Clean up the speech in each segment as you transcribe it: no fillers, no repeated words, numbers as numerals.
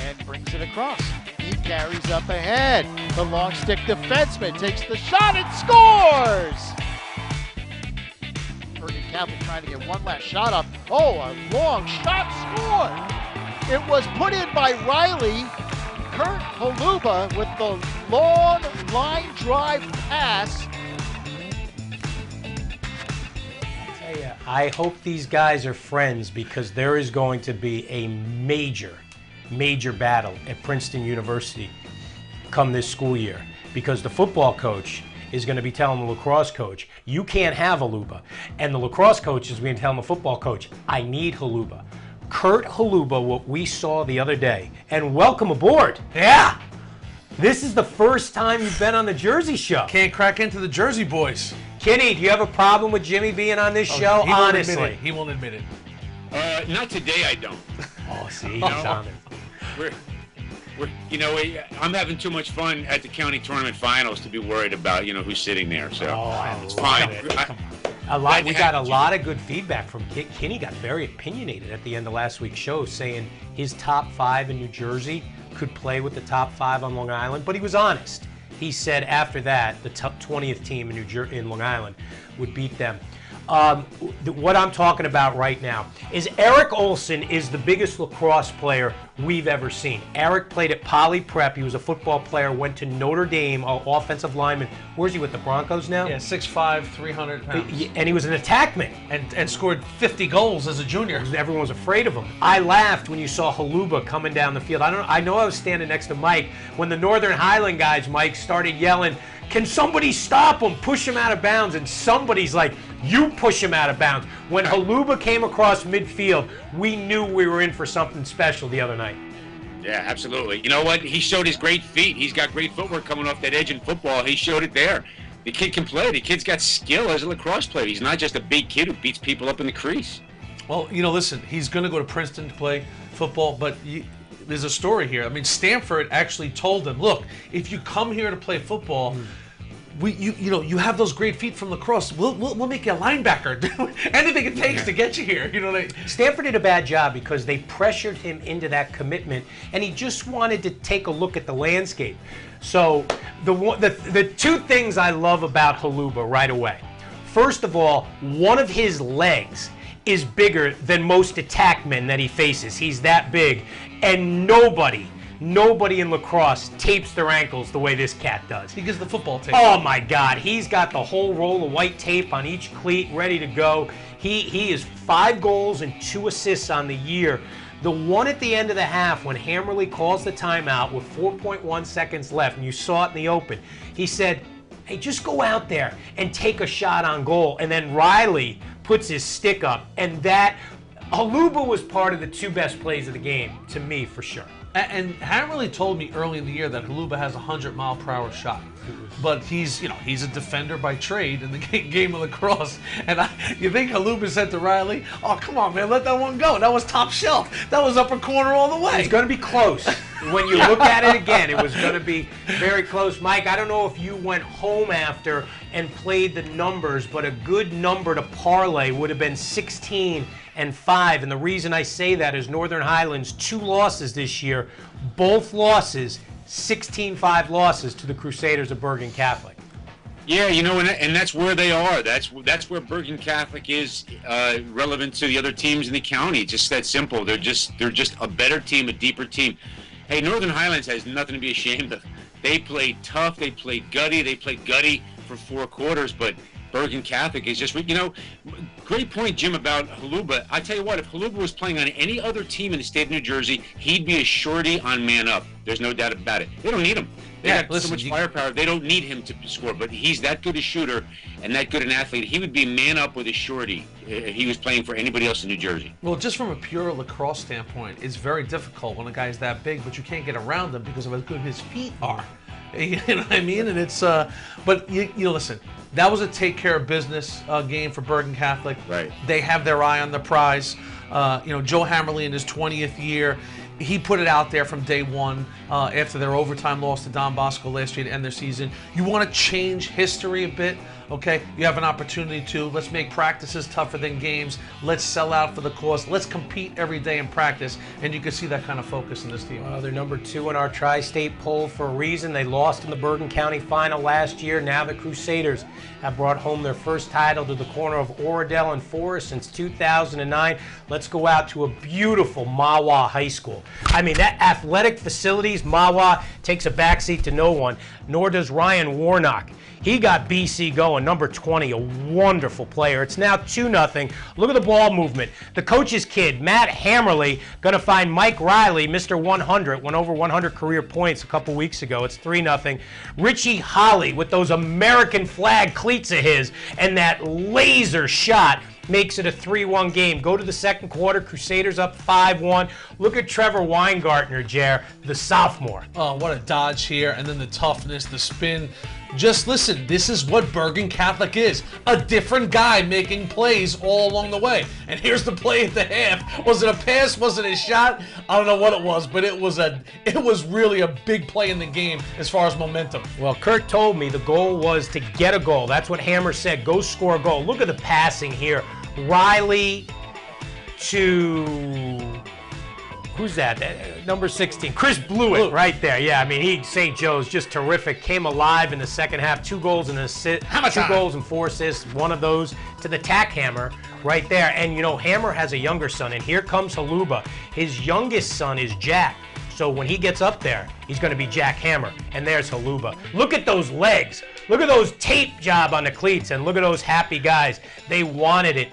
and brings it across. He carries up ahead. The long stick defenseman takes the shot and scores! Bergen Catholic trying to get one last shot up. Oh, a long shot scored! It was put in by Riley. Kurt Holuba with the long line drive pass. I hope these guys are friends, because there is going to be a major battle at Princeton University come this school year, because the football coach is going to be telling the lacrosse coach, you can't have Holuba. And the lacrosse coach is going to tell the football coach, I need Holuba. Kurt Holuba, what we saw the other day, and welcome aboard. Yeah! This is the first time you've been on the Jersey Show. Can't crack into the Jersey boys. Kenny, do you have a problem with Jimmy being on this show? Honestly. He won't admit it. Not today, I don't. Oh, see, he's on it. I'm having too much fun at the county tournament finals to be worried about, who's sitting there. So it's fine. We got a lot of good feedback from Kinney. Got very opinionated at the end of last week's show, saying his top 5 in New Jersey could play with the top 5 on Long Island, but he was honest. He said after that, the top 20th team in Long Island would beat them. What I'm talking about right now is Eric Olson is the biggest lacrosse player we've ever seen. Eric played at Poly Prep. He was a football player, went to Notre Dame, offensive lineman. Where's he with the Broncos now? Yeah, 6'5", 300 pounds. And he was an attackman. And scored 50 goals as a junior. Everyone was afraid of him. I laughed when you saw Holuba coming down the field. I know I was standing next to Mike when the Northern Highland guys, Mike, started yelling, can somebody stop him, push him out of bounds? And somebody's like, you push him out of bounds. When Holuba came across midfield, we knew we were in for something special the other night. Yeah, absolutely. You know what? He showed his great feet. He's got great footwork coming off that edge in football. He showed it there. The kid can play. The kid's got skill as a lacrosse player. He's not just a big kid who beats people up in the crease. Well, listen, he's going to go to Princeton to play football, but there's a story here. I mean, Stanford actually told him, look, if you come here to play football, you have those great feet from lacrosse. We'll make you a linebacker. Anything it takes to get you here. Stanford did a bad job because they pressured him into that commitment, and he just wanted to take a look at the landscape. So the two things I love about Holuba right away. First of all, one of his legs is bigger than most attackmen that he faces. He's that big, and nobody in lacrosse tapes their ankles the way this cat does. He gets the football tape. Oh my God, he's got the whole roll of white tape on each cleat ready to go. He is 5 goals and 2 assists on the year. The one at the end of the half when Hammerly calls the timeout with 4.1 seconds left, and you saw it in the open, he said, hey, just go out there and take a shot on goal. And then Riley puts his stick up, and that Holuba was part of the 2 best plays of the game, to me, for sure. And Hammerly told me early in the year that Holuba has a 100-mile-per-hour shot, but he's a defender by trade in the game of lacrosse. And you think Holuba said to Riley, "Oh, come on, man, let that one go. That was top shelf. That was upper corner all the way." It's going to be close. When you look at it again, it was going to be very close. Mike, I don't know if you went home after and played the numbers, but a good number to parlay would have been 16 and 5. And the reason I say that is Northern Highlands, 2 losses this year, both losses, 16-5 losses to the Crusaders of Bergen Catholic. Yeah, and that's where they are. That's where Bergen Catholic is relevant to the other teams in the county. Just that simple. They're just a better team, a deeper team. Hey, Northern Highlands has nothing to be ashamed of. They played tough. They played gutty. They played gutty for 4 quarters, but Bergen Catholic is just, great point, Jim, about Holuba. I tell you what, if Holuba was playing on any other team in the state of New Jersey, he'd be a shorty on man up. There's no doubt about it. They don't need him. They have so much firepower. They don't need him to score, but he's that good a shooter and that good an athlete. He would be man up with a shorty if he was playing for anybody else in New Jersey. Well, just from a pure lacrosse standpoint, it's very difficult when a guy's that big, but you can't get around him because of how good his feet are. You know what I mean? And it's, but listen, that was a take care of business game for Bergen Catholic. Right. They have their eye on the prize. Joe Hammerly in his 20th year, he put it out there from day one after their overtime loss to Don Bosco last year to end their season. You want to change history a bit. okay? You have an opportunity to, let's make practices tougher than games. Let's sell out for the cause. Let's compete every day in practice. And you can see that kind of focus in this team. Well, they're number 2 in our tri-state poll for a reason. They lost in the Bergen County final last year. Now the Crusaders have brought home their first title to the corner of Oradell and Forest since 2009. Let's go out to a beautiful Mahwah High School. I mean, that athletic facilities, Mahwah takes a backseat to no one, nor does Ryan Warnock. He got BC going, number 20, a wonderful player. It's now 2-0. Look at the ball movement. The coach's kid, Matt Hammerly, going to find Mike Riley, Mr. 100, went over 100 career points a couple weeks ago. It's 3-0. Richie Holly with those American flag cleats of his and that laser shot makes it a 3-1 game. Go to the second quarter, Crusaders up 5-1. Look at Trevor Weingartner, Jer, the sophomore. Oh, what a dodge here, and then the toughness, the spin. Just listen, this is what Bergen Catholic is. A different guy making plays all along the way. And here's the play at the half. Was it a pass? Was it a shot? I don't know what it was, but it was really a big play in the game as far as momentum. Well, Kurt told me the goal was to get a goal. That's what Hammer said. Go score a goal. Look at the passing here. Riley to, who's that? Number 16, Chris Blewett, right there. Yeah, I mean, St. Joe's just terrific. Came alive in the second half. 2 goals and assist, 2 goals and 4 assists. One of those to the tack Hammer right there. And you know, Hammer has a younger son, and here comes Haluba. His youngest son is Jack. So when he gets up there, he's going to be Jack Hammer. And there's Haluba. Look at those legs. Look at those tape job on the cleats, and look at those happy guys. They wanted it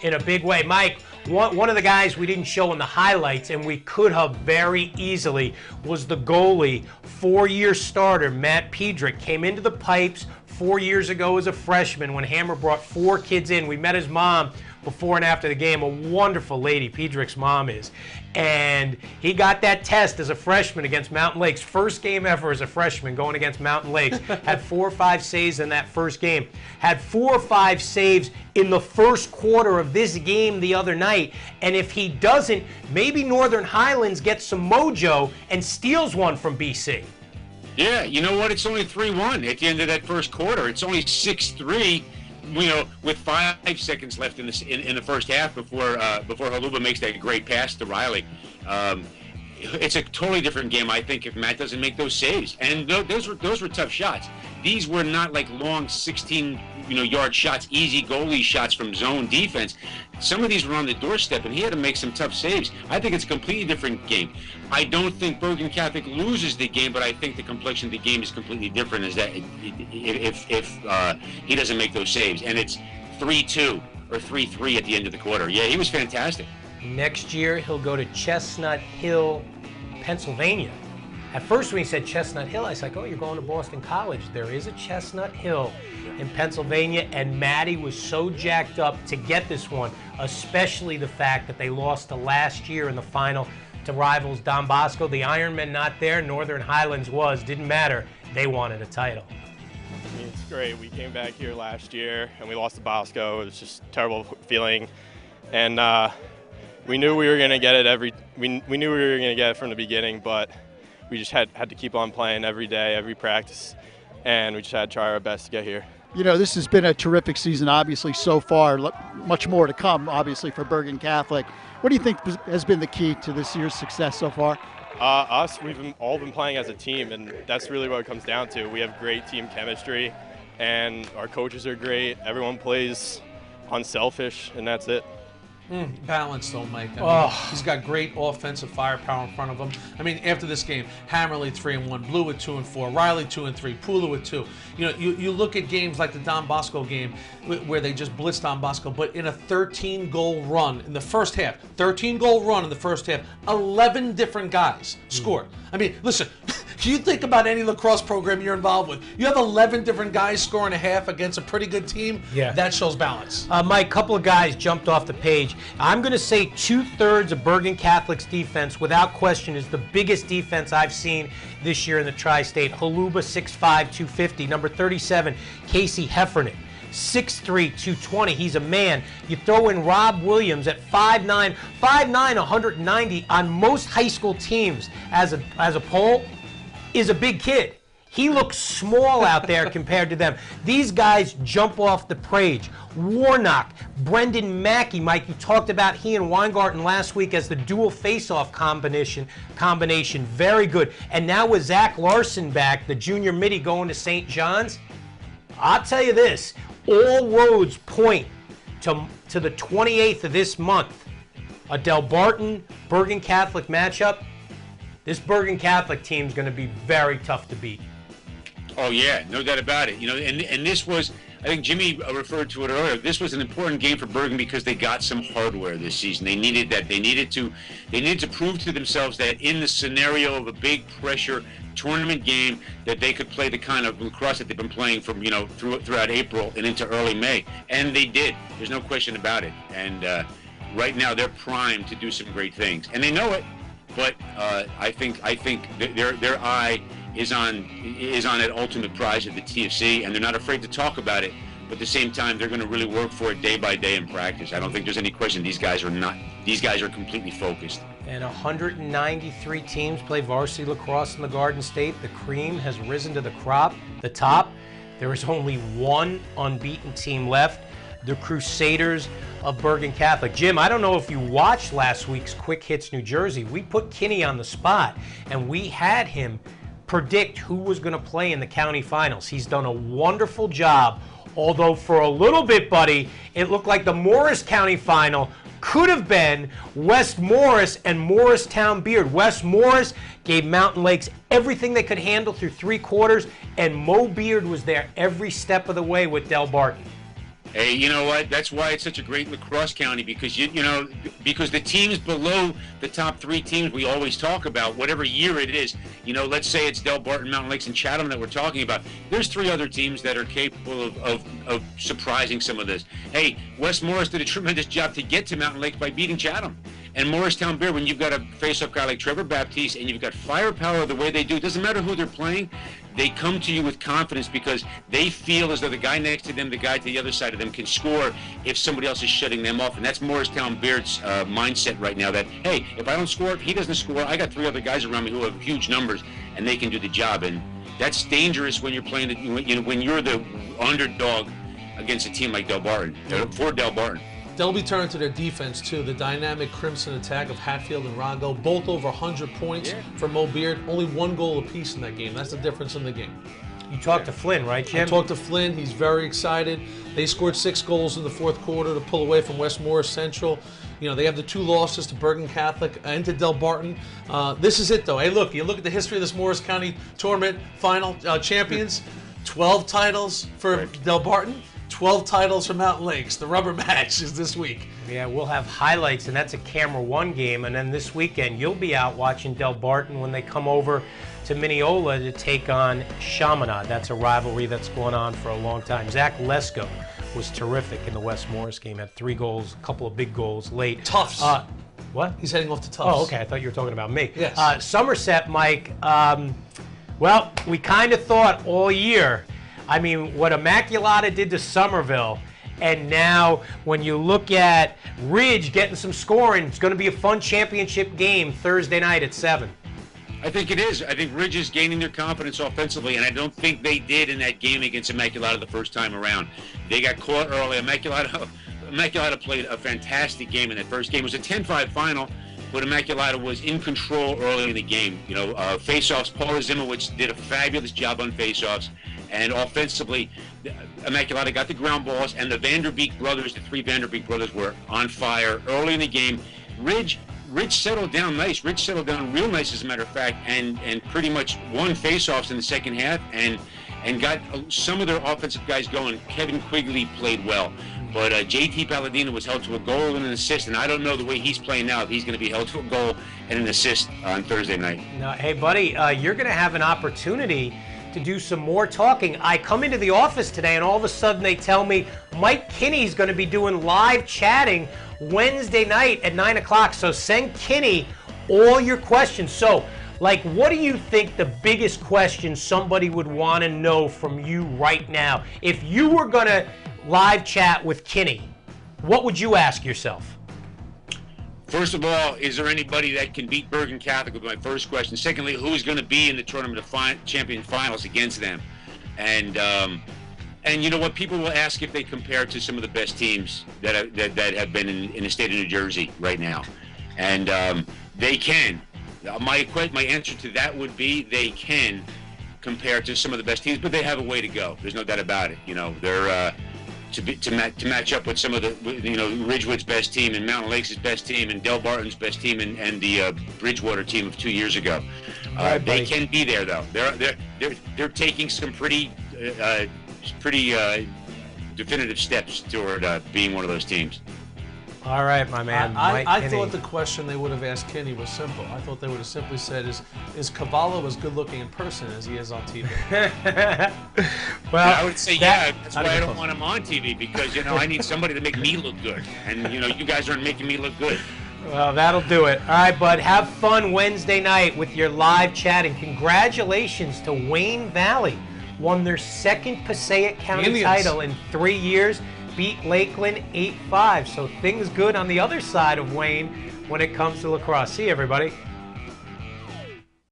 in a big way. Mike, one of the guys we didn't show in the highlights, and we could have very easily, was the goalie, 4-year starter, Matt Piedrick. Came into the pipes 4 years ago as a freshman when Hammer brought 4 kids in. We met his mom before and after the game, a wonderful lady, Piedrick's mom is. And he got that test as a freshman against Mountain Lakes. First game ever as a freshman going against Mountain Lakes. Had 4 or 5 saves in that first game. Had 4 or 5 saves in the first quarter of this game the other night. And if he doesn't, maybe Northern Highlands gets some mojo and steals one from BC. Yeah, you know what? It's only 3-1 at the end of that first quarter. It's only 6-3. You know, with 5 seconds left in the first half before Haluba makes that great pass to Riley. It's a totally different game, I think, if Matt doesn't make those saves. And those were tough shots. These were not like long 16-yard shots, easy goalie shots from zone defense. Some of these were on the doorstep, and he had to make some tough saves. I think it's a completely different game. I don't think Bergen Catholic loses the game, but I think the complexion of the game is completely different as that if he doesn't make those saves. And it's 3-2 or 3-3 at the end of the quarter. Yeah, he was fantastic. Next year, he'll go to Chestnut Hill, Pennsylvania. At first, when he said Chestnut Hill, I was like, oh, you're going to Boston College. There is a Chestnut Hill in Pennsylvania, and Maddie was so jacked up to get this one, especially the fact that they lost to last year in the final to rivals Don Bosco. The Ironmen not there, Northern Highlands was. Didn't matter. They wanted a title. I mean, it's great. We came back here last year, and we lost to Bosco. It was just a terrible feeling. And we knew we were going to get it we knew we were going to get it from the beginning, but we just had to keep on playing every day, every practice, and we just had to try our best to get here. You know, this has been a terrific season, obviously, so far. Much more to come, obviously, for Bergen Catholic. What do you think has been the key to this year's success so far? We've all been playing as a team, and that's really what it comes down to. We have great team chemistry, and our coaches are great. Everyone plays unselfish, and that's it. Balance though, Mike. I mean, he's got great offensive firepower in front of him. I mean, after this game, Hammerly 3-1, Blue with 2-4, Riley 2-3, Pula with 2. You know, you look at games like the Don Bosco game where they just blitzed Don Bosco, but in a 13-goal run in the first half, 13-goal run in the first half, 11 different guys scored. I mean, listen, you think about any lacrosse program you're involved with. You have 11 different guys scoring a half against a pretty good team. Yeah. That shows balance. Mike, a couple of guys jumped off the page. I'm going to say 2/3 of Bergen Catholic's defense, without question, is the biggest defense I've seen this year in the Tri-State. Haluba, 6'5", 250. Number 37, Casey Heffernan, 6'3", 220. He's a man. You throw in Rob Williams at 5'9", 190 on most high school teams as a poll, is a big kid. He looks small out there compared to them. These guys jump off the page. Warnock, Brendan Mackey, Mike, you talked about he and Weingarten last week as the dual face-off combination. Very good. And now with Zach Larson back, the junior midi going to St. John's, I'll tell you this, all roads point to the 28th of this month, a Del Barton Bergen Catholic matchup. This Bergen Catholic team is going to be very tough to beat. Oh yeah, no doubt about it. You know, and this was, I think Jimmy referred to it earlier. This was an important game for Bergen because they got some hardware this season. They needed that. They needed to prove to themselves that in the scenario of a big pressure tournament game that they could play the kind of lacrosse that they've been playing from throughout April and into early May, and they did. There's no question about it. And right now they're primed to do some great things, and they know it. But I think their eye is on that ultimate prize of the TFC, and they're not afraid to talk about it. But at the same time, they're going to really work for it day by day in practice. I don't think there's any question these guys are not. These guys are completely focused. And 193 teams play varsity lacrosse in the Garden State. The cream has risen to the top. There is only one unbeaten team left, the Crusaders of Bergen Catholic. Jim, I don't know if you watched last week's Quick Hits New Jersey. We put Kinney on the spot, and we had him predict who was going to play in the county finals. He's done a wonderful job, although for a little bit, buddy, it looked like the Morris County final could have been West Morris and Morristown Beard. West Morris gave Mountain Lakes everything they could handle through 3 quarters, and Mo Beard was there every step of the way with Del Barton. Hey, you know what? That's why it's such a great lacrosse county, because because the teams below the top 3 teams we always talk about, whatever year it is, let's say it's Del Barton, Mountain Lakes, and Chatham that we're talking about. There's 3 other teams that are capable of surprising some of this. Hey, West Morris did a tremendous job to get to Mountain Lakes by beating Chatham. And Morristown Bear, when you've got a face-off guy like Trevor Baptiste and you've got firepower the way they do, it doesn't matter who they're playing, they come to you with confidence because they feel as though the guy next to them, the guy to the other side of them can score if somebody else is shutting them off. And that's Morristown Beard's mindset right now, that, hey, if I don't score, if he doesn't score, I got 3 other guys around me who have huge numbers and they can do the job. And that's dangerous when you're playing, when you're the underdog against a team like Del Barton, for Del Barton. They'll be turning to their defense, too. The dynamic Crimson attack of Hatfield and Rongo, both over 100 points for Mo Beard. Only 1 goal apiece in that game. That's the difference in the game. You talked to Flynn, right, Jim? I talked to Flynn. He's very excited. They scored 6 goals in the 4th quarter to pull away from West Morris Central. They have the 2 losses to Bergen Catholic and to Del Barton. This is it, though. Hey, look, you look at the history of this Morris County tournament final champions. 12 titles for Del Barton. 12 titles from Mountain Lakes. The rubber match is this week. Yeah, we'll have highlights, and that's a Camera One game. And then this weekend, you'll be out watching Del Barton when they come over to Mineola to take on Chaminade. That's a rivalry that's going on for a long time. Zach Lesko was terrific in the West Morris game. Had 3 goals, a couple of big goals late. Tufts. What? He's heading off to Tufts. Oh, okay. I thought you were talking about me. Yes. Somerset, Mike. Well, we kind of thought all year. I mean, what Immaculata did to Somerville, and now when you look at Ridge getting some scoring, it's going to be a fun championship game Thursday night at 7. I think it is. I think Ridge is gaining their confidence offensively, and I don't think they did in that game against Immaculata the first time around. They got caught early. Immaculata played a fantastic game in that first game. It was a 10-5 final, but Immaculata was in control early in the game. Face-offs, Paula Zimowicz did a fabulous job on face-offs. And offensively, Immaculata got the ground balls, and the Vanderbeek brothers, the 3 Vanderbeek brothers, were on fire early in the game. Ridge settled down nice. Ridge settled down real nice, as a matter of fact, and pretty much won face-offs in the second half and got some of their offensive guys going. Kevin Quigley played well. But JT Palladino was held to a goal and an assist, and I don't know the way he's playing now if he's going to be held to a goal and an assist on Thursday night. No, hey, buddy, you're going to have an opportunity to do some more talking. I come into the office today and all of a sudden they tell me Mike Kinney's going to be doing live chatting Wednesday night at 9 o'clock. So send Kinney all your questions. So, what do you think the biggest question somebody would want to know from you right now? If you were going to live chat with Kinney, what would you ask yourself? First of all, is there anybody that can beat Bergen Catholic? Would be my first question. Secondly, who's going to be in the tournament of champion finals against them? And you know what? People will ask if they compare to some of the best teams that have been in the state of New Jersey right now, and they can. My answer to that would be they can compare to some of the best teams, but they have a way to go. There's no doubt about it. You know, they're to match up with some of the, you know, Ridgewood's best team and Mountain Lakes' best team and Del Barton's best team and the Bridgewater team of 2 years ago. They can be there though. They're taking some pretty definitive steps toward being one of those teams. All right, my man. I thought the question they would have asked Kinney was simple. I thought they would have simply said, is Cavallo as good looking in person as he is on TV? Well, I would say, yeah. That's why I don't want him on TV, because, you know, I need somebody to make me look good. And, you know, you guys aren't making me look good. Well, that'll do it. All right, bud. Have fun Wednesday night with your live chatting. Congratulations to Wayne Valley. Won their second Passaic County title in 3 years. Beat Lakeland 8-5. So things good on the other side of Wayne when it comes to lacrosse. See you, everybody.